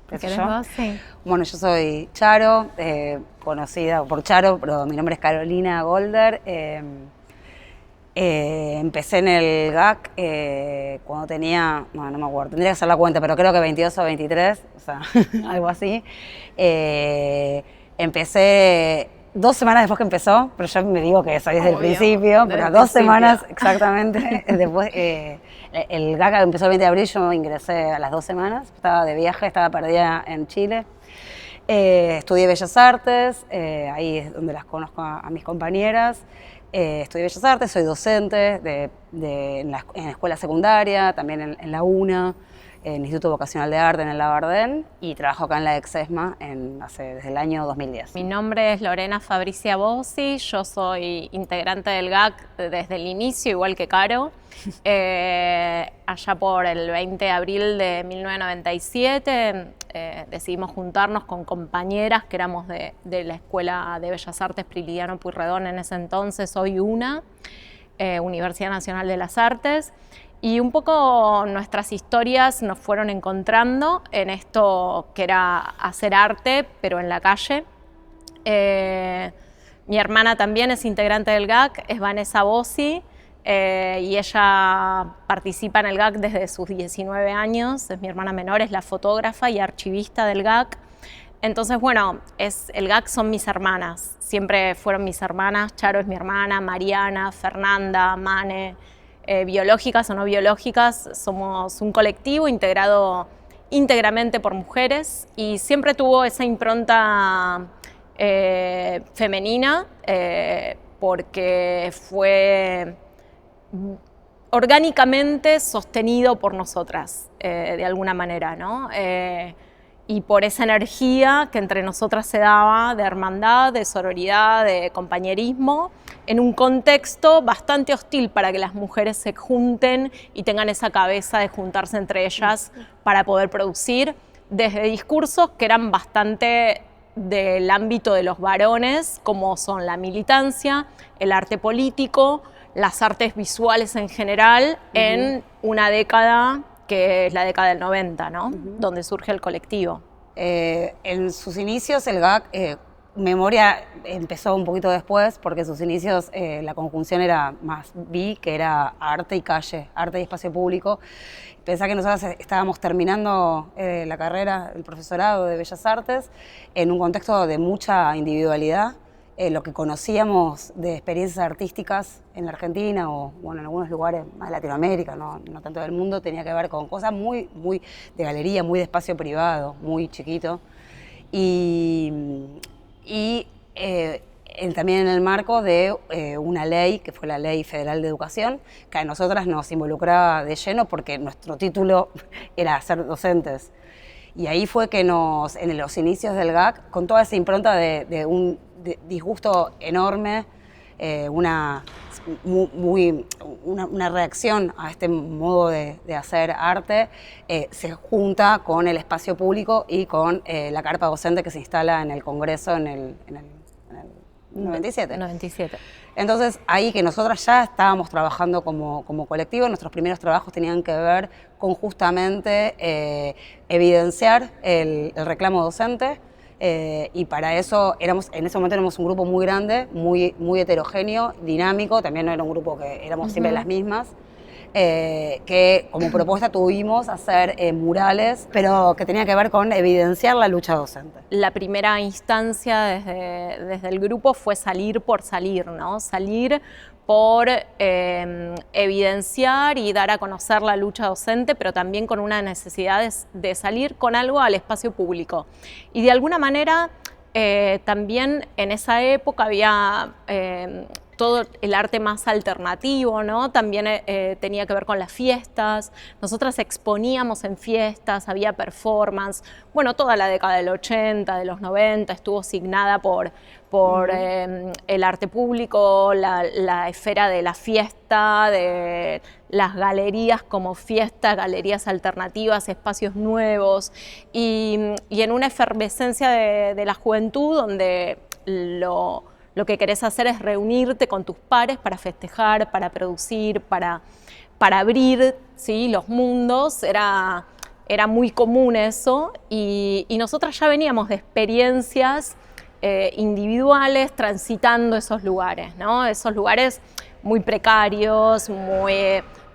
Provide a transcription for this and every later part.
qué sé ¿Querés yo. vos? Sí. Bueno, yo soy Charo, conocida por Charo, pero mi nombre es Carolina Golder. Empecé en el GAC cuando tenía, no me acuerdo, tendría que hacer la cuenta, pero creo que 22 o 23, o sea, algo así. Empecé 2 semanas después que empezó, pero yo me digo que soy desde el principio, pero 2 semanas exactamente después. El GAC empezó el 20 de abril, yo ingresé a las 2 semanas, estaba de viaje, estaba perdida en Chile. Estudié Bellas Artes, ahí es donde las conozco a mis compañeras. Estudié Bellas Artes, soy docente en la escuela secundaria, también en la UNA, en el Instituto Vocacional de Arte en el Labardén, y trabajo acá en la Exesma desde el año 2010. Mi nombre es Lorena Fabricia Bossi, yo soy integrante del GAC desde el inicio, igual que Caro. Allá por el 20 de abril de 1997 decidimos juntarnos con compañeras que éramos de la Escuela de Bellas Artes Prilidiano Pueyrredón en ese entonces, hoy UNA, Universidad Nacional de las Artes. Y un poco nuestras historias nos fueron encontrando en esto que era hacer arte, pero en la calle. Mi hermana también es integrante del GAC, es Vanessa Bossi, y ella participa en el GAC desde sus 19 años, es mi hermana menor, es la fotógrafa y archivista del GAC. Entonces, bueno, el GAC son mis hermanas, siempre fueron mis hermanas. Charo es mi hermana, Mariana, Fernanda, Mane, biológicas o no biológicas, somos un colectivo integrado íntegramente por mujeres y siempre tuvo esa impronta femenina porque fue orgánicamente sostenido por nosotras, de alguna manera, ¿no? Y por esa energía que entre nosotras se daba de hermandad, de sororidad, de compañerismo, en un contexto bastante hostil para que las mujeres se junten y tengan esa cabeza de juntarse entre ellas para poder producir, desde discursos que eran bastante del ámbito de los varones, como son la militancia, el arte político, las artes visuales en general, en una década que es la década del 90, ¿no? Donde surge el colectivo. En sus inicios el GAC, Memoria empezó un poquito después, porque en sus inicios la conjunción era más que era arte y calle, arte y espacio público. Pensá que nosotros estábamos terminando la carrera, el profesorado de Bellas Artes, en un contexto de mucha individualidad. Lo que conocíamos de experiencias artísticas en la Argentina o bueno, en algunos lugares más de Latinoamérica, no tanto del mundo, tenía que ver con cosas muy de galería, muy de espacio privado, muy chiquito. También en el marco de una ley, que fue la Ley Federal de Educación, que a nosotras nos involucraba de lleno porque nuestro título era ser docentes. Y ahí fue que en los inicios del GAC, con toda esa impronta de un disgusto enorme, una reacción a este modo de hacer arte, se junta con el espacio público y con la carpa docente que se instala en el Congreso en el 97. Entonces, ahí que nosotras ya estábamos trabajando como colectivo, nuestros primeros trabajos tenían que ver con justamente evidenciar el reclamo docente, y para eso en ese momento éramos un grupo muy grande, muy heterogéneo, dinámico, también no era un grupo que éramos siempre las mismas, que como propuesta tuvimos hacer murales, pero que tenía que ver con evidenciar la lucha docente. La primera instancia desde el grupo fue salir por salir, ¿no? Salir por evidenciar y dar a conocer la lucha docente, pero también con una necesidad de salir con algo al espacio público. Y de alguna manera también en esa época había todo el arte más alternativo, ¿no? También tenía que ver con las fiestas. Nosotras exponíamos en fiestas, había performance. Bueno, toda la década del 80, de los 90 estuvo signada por el arte público, la esfera de la fiesta, de las galerías como fiesta, galerías alternativas, espacios nuevos, y en una efervescencia de la juventud donde lo que querés hacer es reunirte con tus pares para festejar, para producir, para abrir, ¿sí?, los mundos. Era era muy común eso, y nosotras ya veníamos de experiencias individuales transitando esos lugares, ¿no? Esos lugares muy precarios,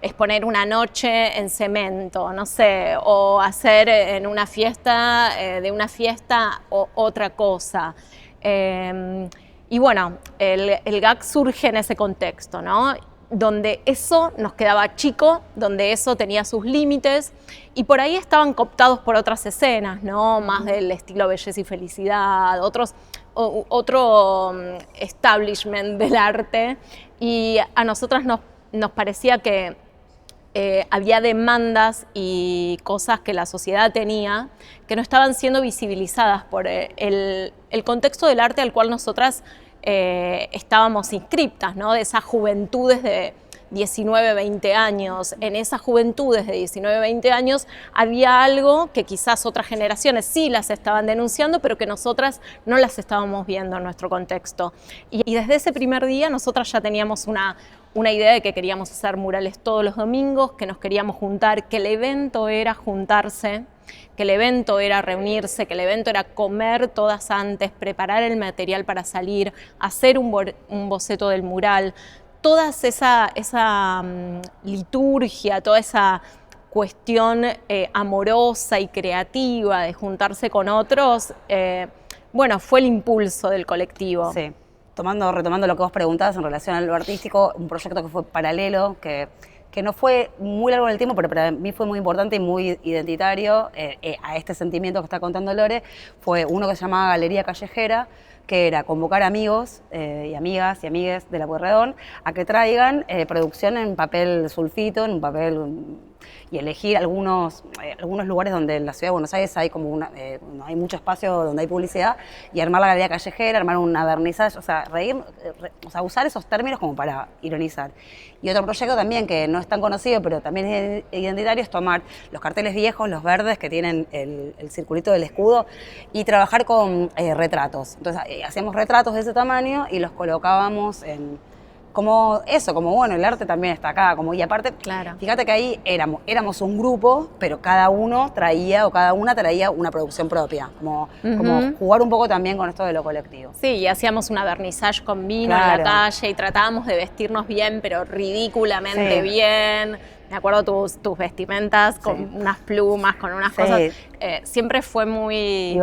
es poner una noche en cemento, no sé, o hacer en una fiesta, de una fiesta otra cosa. Y bueno, el gag surge en ese contexto, ¿no? Donde eso nos quedaba chico, donde eso tenía sus límites, y por ahí estaban cooptados por otras escenas, ¿no? Más del estilo Belleza y Felicidad, otro establishment del arte, y a nosotras nos parecía que había demandas y cosas que la sociedad tenía que no estaban siendo visibilizadas por el contexto del arte al cual nosotras estábamos inscriptas, ¿no? De esas juventudes de 19, 20 años. En esas juventudes de 19, 20 años había algo que quizás otras generaciones sí las estaban denunciando, pero que nosotras no las estábamos viendo en nuestro contexto. Y desde ese primer día nosotras ya teníamos una idea de que queríamos hacer murales todos los domingos, que nos queríamos juntar, que el evento era juntarse, que el evento era reunirse, que el evento era comer todas antes, preparar el material para salir, hacer un boceto del mural. Toda esa liturgia, toda esa cuestión amorosa y creativa de juntarse con otros, bueno, fue el impulso del colectivo. Sí. Retomando lo que vos preguntabas en relación a lo artístico, un proyecto que fue paralelo, que no fue muy largo en el tiempo, pero para mí fue muy importante y muy identitario a este sentimiento que está contando Lore, fue uno que se llamaba Galería Callejera, que era convocar amigos y amigas y amigues de la Pueyrredón a que traigan producción en papel sulfito, en un papel, y elegir algunos lugares donde en la ciudad de Buenos Aires hay como no hay mucho espacio donde hay publicidad, y armar la galería callejera, armar una vernizaje, o sea, usar esos términos como para ironizar. Y otro proyecto también que no es tan conocido, pero también es identitario, es tomar los carteles viejos, los verdes que tienen el circulito del escudo, y trabajar con retratos. Entonces hacíamos retratos de ese tamaño y los colocábamos como bueno, el arte también está acá, y aparte, claro. Fíjate que ahí éramos un grupo, pero cada una traía una producción propia, como jugar un poco también con esto de lo colectivo. Sí, y hacíamos una vernizaje con vino Claro. en la calle y tratábamos de vestirnos bien, pero ridículamente bien. Me acuerdo tus vestimentas con unas plumas, con unas cosas. Siempre fue muy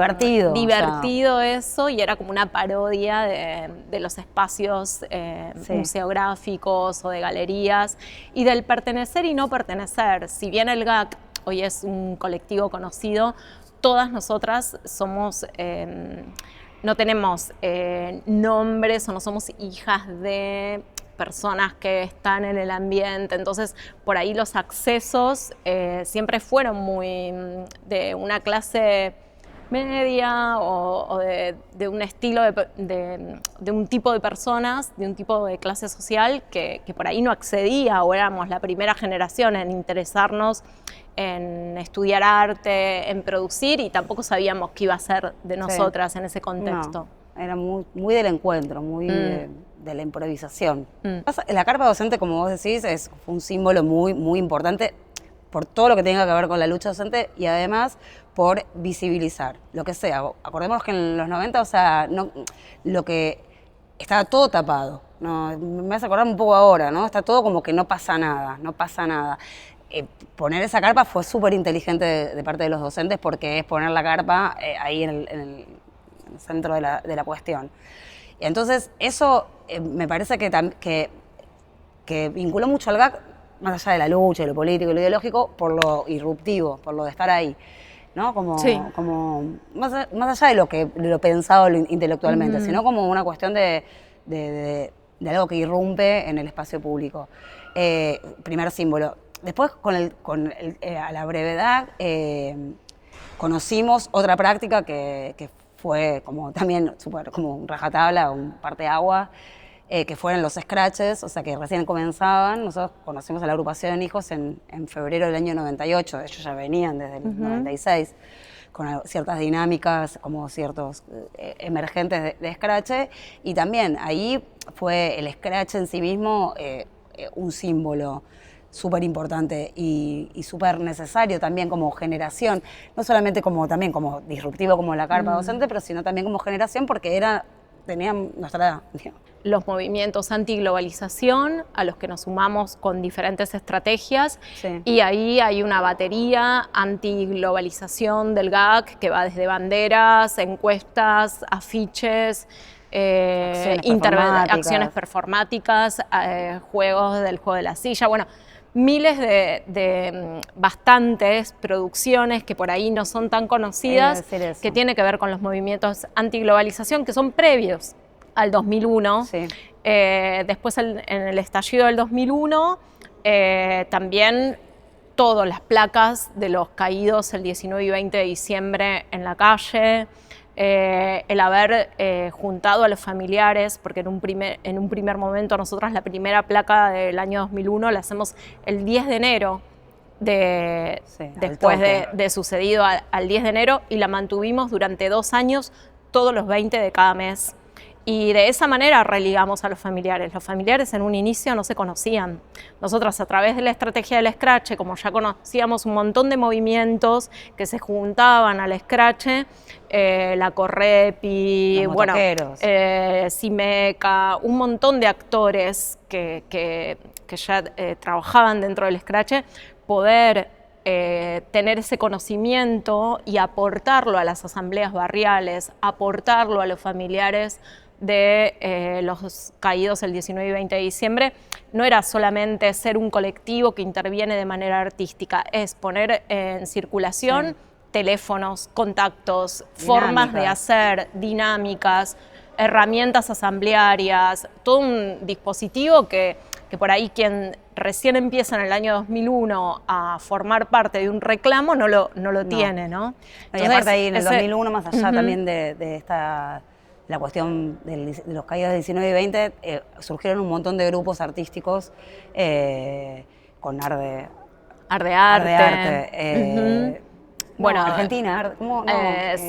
divertido eso, y era como una parodia de los espacios museográficos o de galerías, y del pertenecer y no pertenecer. Si bien el GAC hoy es un colectivo conocido, todas nosotras somos... no tenemos nombres o no somos hijas de personas que están en el ambiente, entonces por ahí los accesos siempre fueron muy de una clase media o de un estilo de un tipo de personas, de un tipo de clase social que por ahí no accedía, o éramos la primera generación en interesarnos en estudiar arte, en producir, y tampoco sabíamos qué iba a ser de nosotras en ese contexto. No, era muy del encuentro, muy de la improvisación. La carpa docente, como vos decís, fue un símbolo muy importante por todo lo que tenga que ver con la lucha docente, y además por visibilizar lo que sea. Acordémonos que en los 90, o sea, lo que estaba todo tapado. No, me hace acordar un poco ahora, ¿no? Está todo como que no pasa nada. Poner esa carpa fue súper inteligente de parte de los docentes, porque es poner la carpa ahí en el centro de la cuestión. Y entonces eso me parece que vinculó mucho al GAC, más allá de la lucha, de lo político y lo ideológico, por lo irruptivo, por lo de estar ahí, ¿no? Como más allá de lo pensado intelectualmente, sino como una cuestión de algo que irrumpe en el espacio público. Primer símbolo. Después, a la brevedad, conocimos otra práctica que fue como también como un rajatabla, un parteaguas, que fueron los scratches, o sea, que recién comenzaban. Nosotros conocimos a la agrupación Hijos en febrero del año 98, ellos ya venían desde el 96, con ciertas dinámicas, como ciertos emergentes de scratch, y también ahí fue el scratch en sí mismo un símbolo súper importante y súper necesario también como generación, no solamente también como disruptivo como la carpa docente, pero sino también como generación porque tenían nuestra edad. Los movimientos antiglobalización a los que nos sumamos con diferentes estrategias, sí. Y ahí hay una batería antiglobalización del GAC que va desde banderas, encuestas, afiches, acciones performáticas, juegos del juego de la silla, bueno, miles de bastantes producciones que por ahí no son tan conocidas, que tiene que ver con los movimientos antiglobalización que son previos al 2001. Sí. Después en el estallido del 2001 también todas las placas de los caídos el 19 y 20 de diciembre en la calle, el haber juntado a los familiares, porque en un primer momento nosotras la primera placa del año 2001 la hacemos el 10 de enero, después de sucedido al 10 de enero, y la mantuvimos durante 2 años, todos los 20 de cada mes. Y de esa manera religamos a los familiares. Los familiares en un inicio no se conocían. Nosotras a través de la estrategia del Scratch, como ya conocíamos un montón de movimientos que se juntaban al Scratch, la Correpi, bueno, Cimeca, un montón de actores que ya trabajaban dentro del Scratch, poder tener ese conocimiento y aportarlo a las asambleas barriales, aportarlo a los familiares de los caídos el 19 y 20 de diciembre, no era solamente ser un colectivo que interviene de manera artística, es poner en circulación teléfonos, contactos, formas de hacer, dinámicas, herramientas asamblearias, todo un dispositivo que por ahí quien recién empieza en el año 2001 a formar parte de un reclamo no lo tiene, ¿no? Entonces, y aparte ahí en el 2001, más allá también de la cuestión de los caídos de 19 y 20, surgieron un montón de grupos artísticos con Arde Arte. Bueno, Argentina, ¿cómo? No,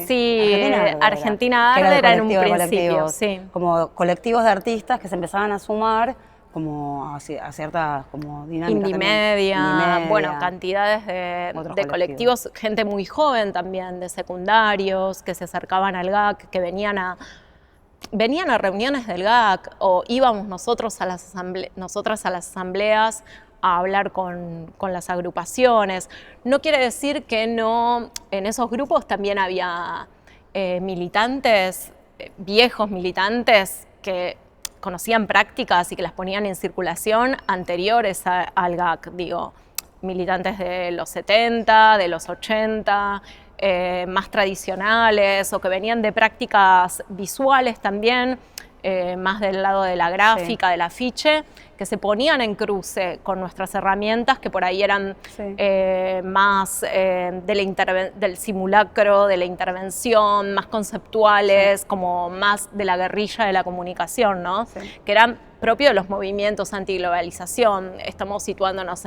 sí, Argentina Arde era en un principio, sí. Como colectivos de artistas que se empezaban a sumar como a ciertas como dinámicas. Indie media, bueno, cantidades de colectivos, gente muy joven también, de secundarios, que se acercaban al GAC, que venían a reuniones del GAC, o íbamos nosotras a las asambleas a hablar con las agrupaciones. No quiere decir que no, en esos grupos también había militantes, viejos militantes, que conocían prácticas y que las ponían en circulación anteriores al GAC, digo, militantes de los 70, de los 80, más tradicionales, o que venían de prácticas visuales también, más del lado de la gráfica, del afiche, que se ponían en cruce con nuestras herramientas, que por ahí eran más del simulacro, de la intervención, más conceptuales, como más de la guerrilla de la comunicación, ¿no? Que eran propios de los movimientos antiglobalización. Estamos situándonos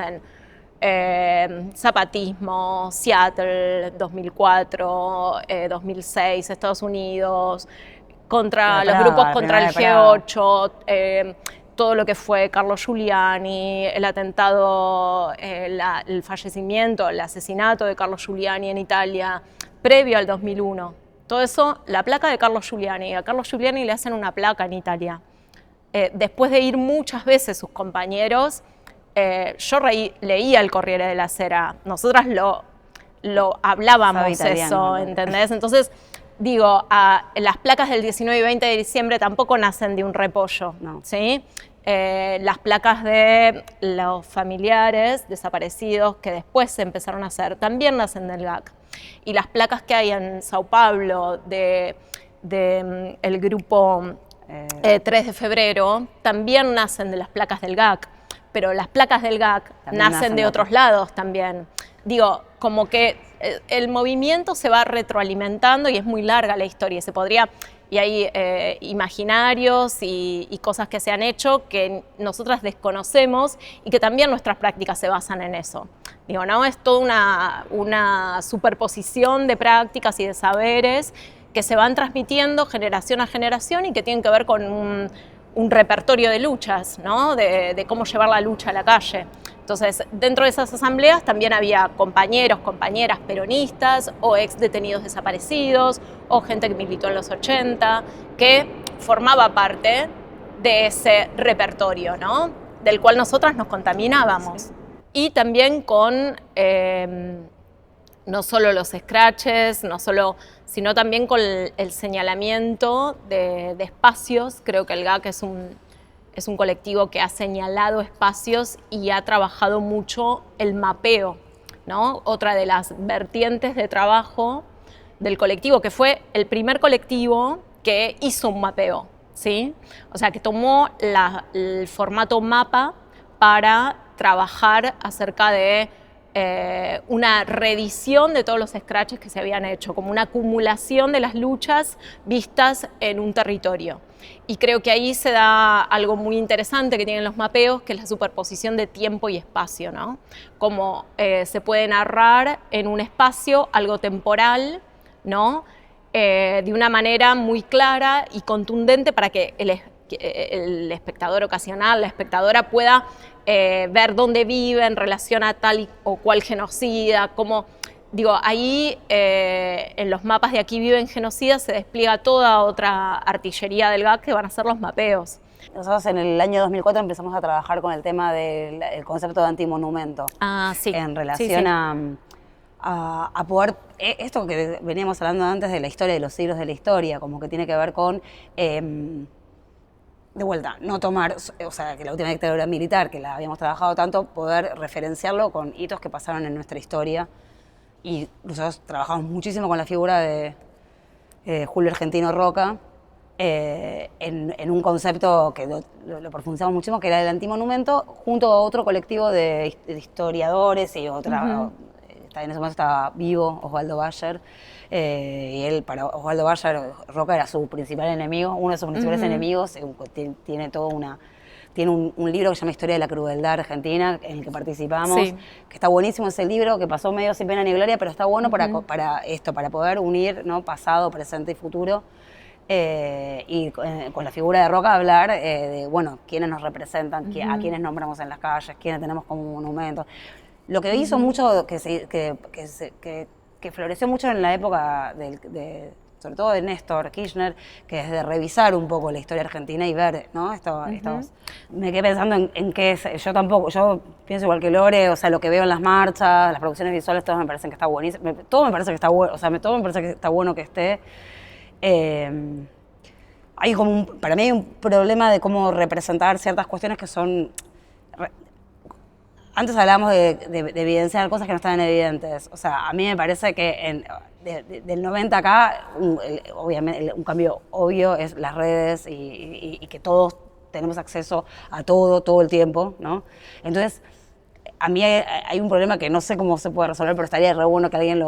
en zapatismo, Seattle, 2004, 2006, Estados Unidos, contra los grupos contra el G8, todo lo que fue Carlo Giuliani, el atentado, el fallecimiento, el asesinato de Carlo Giuliani en Italia, previo al 2001. Todo eso, la placa de Carlo Giuliani. A Carlo Giuliani le hacen una placa en Italia. Después de ir muchas veces sus compañeros, yo leía el Corriere della Sera. Nosotras lo hablábamos italiano, eso, ¿entendés? Entonces, digo, las placas del 19 y 20 de diciembre tampoco nacen de un repollo, ¿sí? Las placas de los familiares desaparecidos que después se empezaron a hacer también nacen del GAC. Y las placas que hay en Sao Paulo el grupo 3 de febrero también nacen de las placas del GAC, pero las placas del GAC nacen de otros lados también. Digo, como que el movimiento se va retroalimentando y es muy larga la historia. Y hay imaginarios y cosas que se han hecho que nosotras desconocemos y que también nuestras prácticas se basan en eso. Digo, no es toda una superposición de prácticas y de saberes que se van transmitiendo generación a generación y que tienen que ver con un repertorio de luchas, ¿no? De cómo llevar la lucha a la calle. Entonces, dentro de esas asambleas también había compañeros, compañeras peronistas o ex detenidos desaparecidos o gente que militó en los 80, que formaba parte de ese repertorio, ¿no? Del cual nosotras nos contaminábamos. Sí. Y también con no solo los scratches, sino también con el señalamiento de espacios. Creo que el GAC es un colectivo que ha señalado espacios y ha trabajado mucho el mapeo, ¿no? Otra de las vertientes de trabajo del colectivo, que fue el primer colectivo que hizo un mapeo, ¿sí? O sea, que tomó el formato mapa para trabajar acerca de una reedición de todos los scratches que se habían hecho, como una acumulación de las luchas vistas en un territorio. Y creo que ahí se da algo muy interesante que tienen los mapeos, que es la superposición de tiempo y espacio, ¿no? Cómo se puede narrar en un espacio algo temporal, ¿no? De una manera muy clara y contundente para que el espectador ocasional, la espectadora pueda ver dónde vive en relación a tal o cual genocida, como, digo, ahí en los mapas de Aquí viven genocidas se despliega toda otra artillería del GAC que van a ser los mapeos. Nosotros en el año 2004 empezamos a trabajar con el tema del concepto de antimonumento. Sí. En relación a poder, esto que veníamos hablando antes de la historia, de los siglos de la historia, como que tiene que ver con, de vuelta, no tomar, o sea, que la última dictadura militar, que la habíamos trabajado tanto, poder referenciarlo con hitos que pasaron en nuestra historia. Y nosotros trabajamos muchísimo con la figura de Julio Argentino Roca, en un concepto que lo profundizamos muchísimo, que era el antimonumento, junto a otro colectivo de historiadores y otra... En ese momento estaba vivo Osvaldo Bayer, y él, para Osvaldo Bayer, Roca era su principal enemigo, uno de sus principales enemigos. Tiene un libro que se llama Historia de la Crueldad Argentina, en el que participamos, que está buenísimo ese libro, que pasó medio sin pena ni gloria, pero está bueno para poder unir, ¿no? Pasado, presente y futuro. Y con la figura de Roca hablar de, bueno, quiénes nos representan, a quiénes nombramos en las calles, quiénes tenemos como monumentos. Lo que hizo mucho, que floreció mucho en la época sobre todo de Néstor Kirchner, que es de revisar un poco la historia argentina y ver, ¿no? Me quedé pensando en qué es. Yo pienso igual que Lore, o sea, lo que veo en las marchas, las producciones visuales, todo me parece que está buenísimo. Todo me parece que está bueno, o sea, todo me parece que está bueno que esté. Hay como para mí hay un problema de cómo representar ciertas cuestiones que son... Antes hablábamos de evidenciar cosas que no estaban evidentes. O sea, a mí me parece que del 90 acá, obviamente, un cambio obvio es las redes y que todos tenemos acceso a todo el tiempo, ¿no? Entonces, a mí hay un problema que no sé cómo se puede resolver, pero estaría re bueno que alguien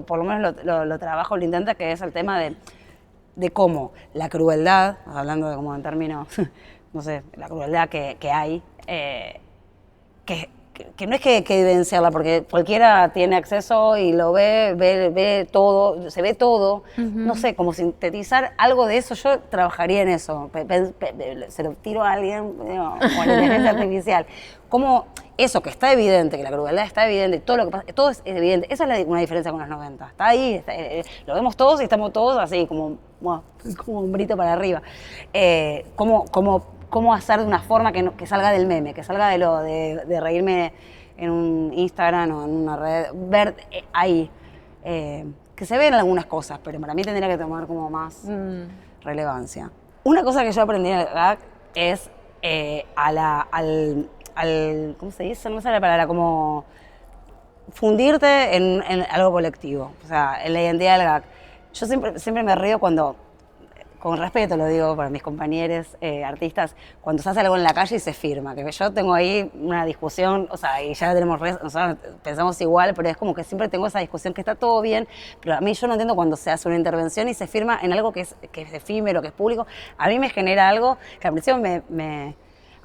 por lo menos lo trabaje o lo intente, que es el tema de cómo la crueldad, hablando de como en términos, no sé, la crueldad que hay, que no es que evidenciarla, porque cualquiera tiene acceso y lo ve todo, se ve todo. No sé, como sintetizar algo de eso, yo trabajaría en eso. Se lo tiro a alguien con la inteligencia artificial. Como eso, que está evidente, que la crueldad está evidente, todo lo que pasa, todo es evidente. Esa es una diferencia con los 90. Está ahí, lo vemos todos y estamos todos así, como un brito para arriba. Cómo hacer de una forma que salga del meme, que salga de reírme en un Instagram o en una red, ver ahí, que se ven algunas cosas, pero para mí tendría que tomar como más relevancia. Una cosa que yo aprendí en el GAC es ¿cómo se dice? No me sale la palabra, como fundirte en algo colectivo, o sea, en la identidad del GAC. Yo siempre me río cuando... Con respeto lo digo para mis compañeros artistas, cuando se hace algo en la calle y se firma, que yo tengo ahí una discusión, o sea, y ya tenemos, nosotros pensamos igual, pero es como que siempre tengo esa discusión, que está todo bien, pero a mí yo no entiendo cuando se hace una intervención y se firma en algo que es efímero, que es público. A mí me genera algo que al principio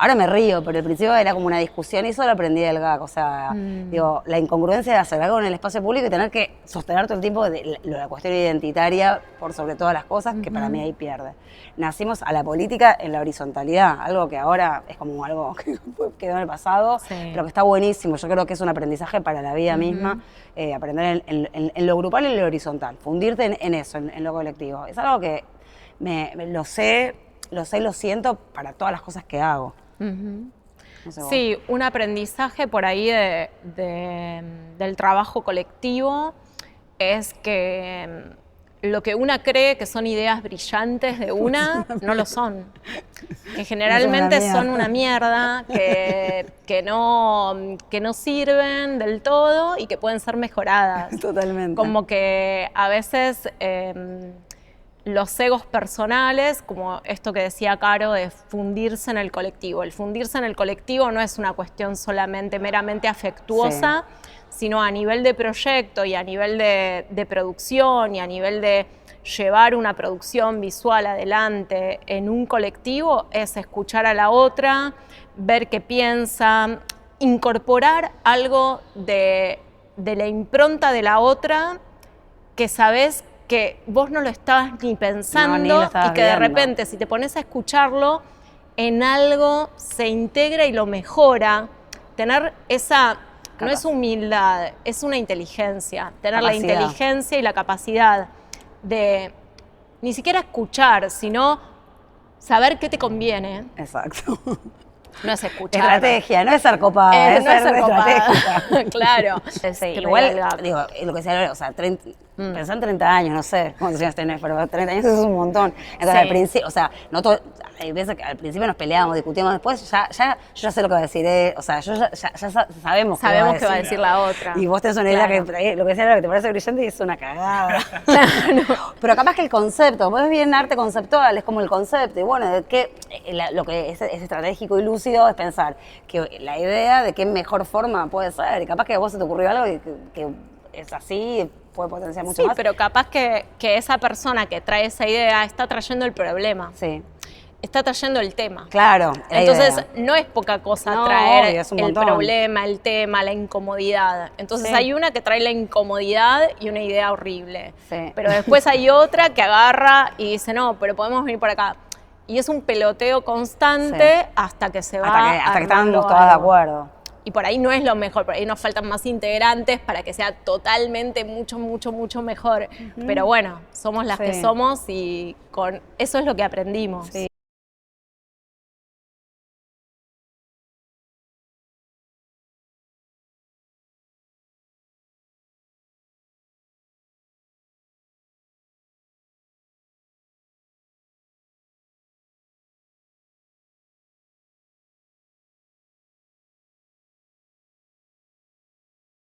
ahora me río, pero al principio era como una discusión y eso lo aprendí del gag. O sea, digo, la incongruencia de hacer algo en el espacio público y tener que sostener todo el tiempo la cuestión identitaria por sobre todas las cosas, que para mí ahí pierde. Nacimos a la política en la horizontalidad, algo que ahora es como algo que quedó en el pasado, pero que está buenísimo. Yo creo que es un aprendizaje para la vida misma, aprender en lo grupal y en lo horizontal, fundirte en eso, en lo colectivo. Es algo que lo sé y lo siento para todas las cosas que hago. No sé, sí, un aprendizaje por ahí del trabajo colectivo es que lo que una cree que son ideas brillantes de una, no lo son. Que generalmente son una mierda, que no sirven del todo y que pueden ser mejoradas. Totalmente. Como que a veces los egos personales, como esto que decía Caro, de fundirse en el colectivo. El fundirse en el colectivo no es una cuestión solamente meramente afectuosa, sino a nivel de proyecto y a nivel de producción y a nivel de llevar una producción visual adelante en un colectivo, es escuchar a la otra, ver qué piensa, incorporar algo de la impronta de la otra que sabés que vos no lo estabas ni pensando, ni lo estabas y que de viendo. repente si te pones a escucharlo, en algo se integra y lo mejora. Tener esa, no es humildad, es una inteligencia. Tener la inteligencia y la capacidad de ni siquiera escuchar, sino saber qué te conviene. Exacto. No es escuchar. Estrategia, no es ser copada, es no es ser ser copada. estratégica. Claro. Sí, igual, digo, lo que decía, o sea, pensá en 30 años, no sé cuántos años tenés, pero 30 años es un montón. Entonces, al principio, o sea, no todo, hay veces que al principio nos peleábamos, discutíamos, después yo ya sé lo que va a decir, o sea, ya sabemos qué va a decir la otra. Y vos tenés una idea que lo que decía era lo que te parece brillante y es una cagada. Pero capaz que el concepto, vos ves bien arte conceptual, es como el concepto, y bueno, de qué, lo que es estratégico y lúcido es pensar que la idea de qué mejor forma puede ser, y capaz que a vos se te ocurrió algo que es así, puede potenciar mucho más. Sí, pero capaz que esa persona que trae esa idea está trayendo el problema. Sí. Está trayendo el tema. Claro. Entonces, no es poca cosa traer obvio, es un el montón. problema, el tema, la incomodidad. Entonces, hay una que trae la incomodidad y una idea horrible. Sí. Pero después hay otra que agarra y dice, no, pero podemos venir por acá. Y es un peloteo constante hasta que se va hasta que estamos armando todas de algo. acuerdo. Y por ahí no es lo mejor, por ahí nos faltan más integrantes para que sea totalmente mucho mejor. Pero bueno, somos las que somos y con eso es lo que aprendimos. Sí.